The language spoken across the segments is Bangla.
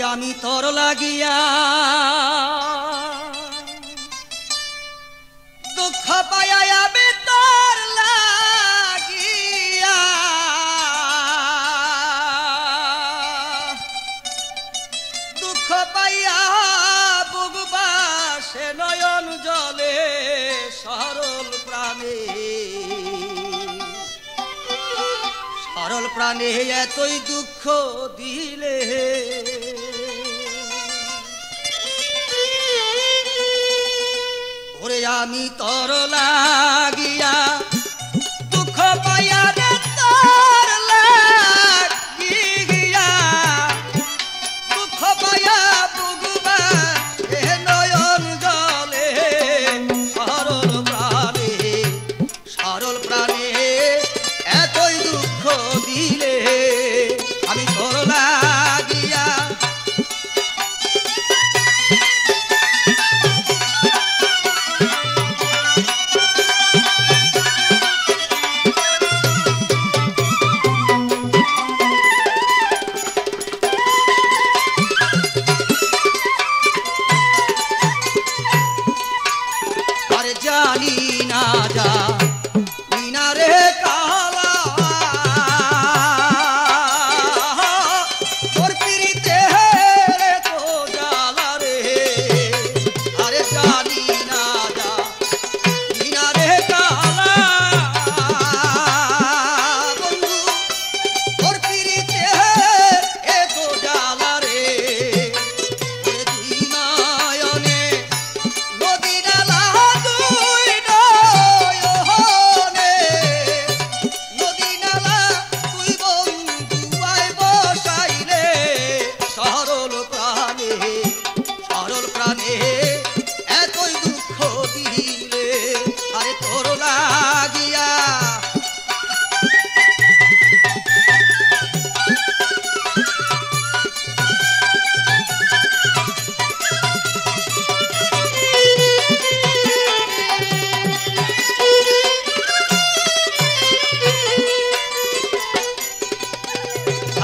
আমি তোর লাগিয়া দুঃখ পাইয়া আমি তোর লাগিয়া দুঃখ পাইয়া বুকবাসে নয়ন জলে সরল প্রাণে এতই দুঃখ দিলে ওরে আমি তোর লাগিয়া দুঃখ পাইয়া রে তোর লাগিয়া দুঃখ পাইয়া বুকবা এ নয়ন জলে সরল প্রাণে এতই দুঃখ দিলে আমি তোর লাগিয়া আরে জানি না যা রে কালা তোর পিরিতে রে তো জালা রে আরে জানি না যা বিনা রে কালা বন্ধু তোর পিরিতে এ তো জালা রে ওরে দুই নয়নে নদী নালা দুই নয়নে নদী নালা তুই বন্ধু আয় বসাইলে সরল প্রাণে এতই দুঃখ দিলে আরে তোর লাগিয়া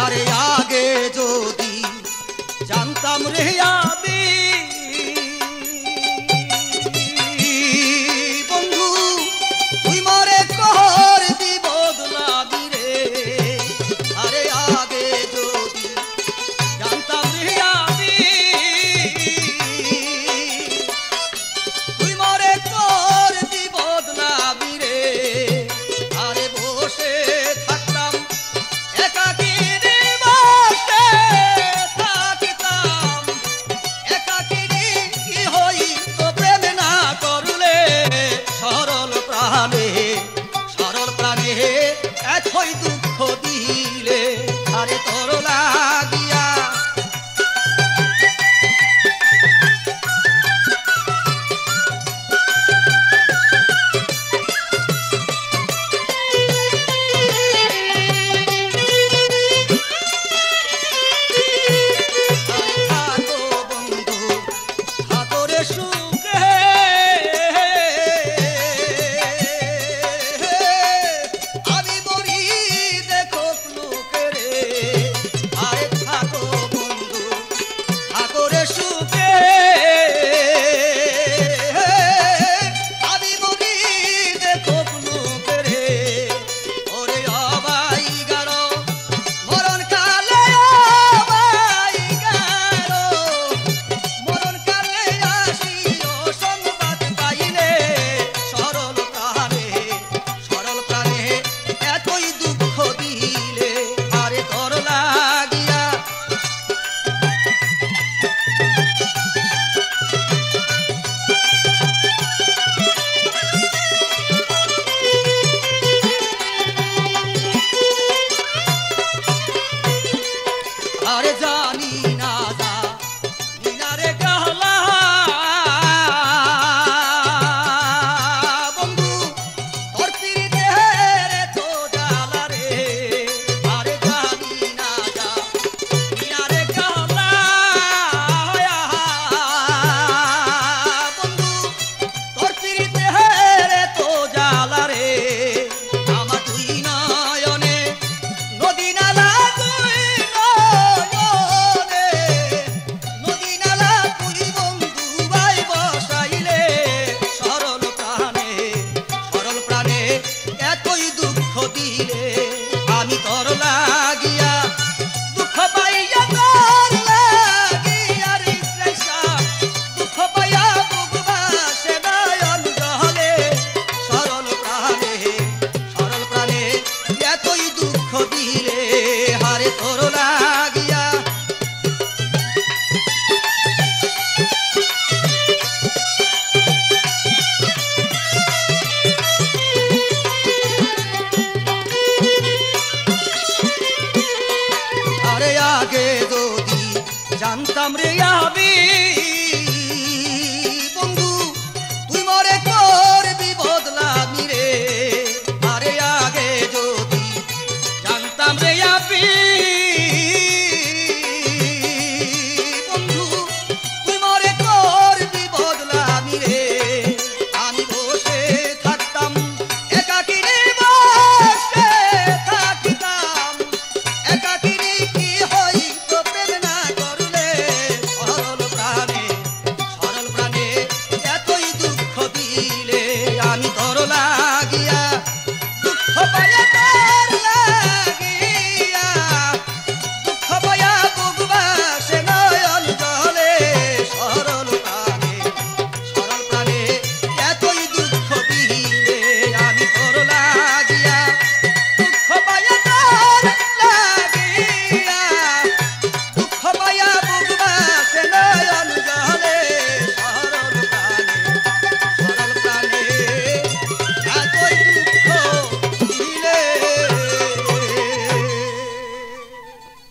আরে আগে যদি জানতাম রে আমি বন্ধু তুই মরে কর দি বদলাবি রে আরে আগে যদি জানতাম রে আমি তুই মরে কর দি বদলাবি রে আরে বসে থাকতাম একাকী সরল প্রাণে এতই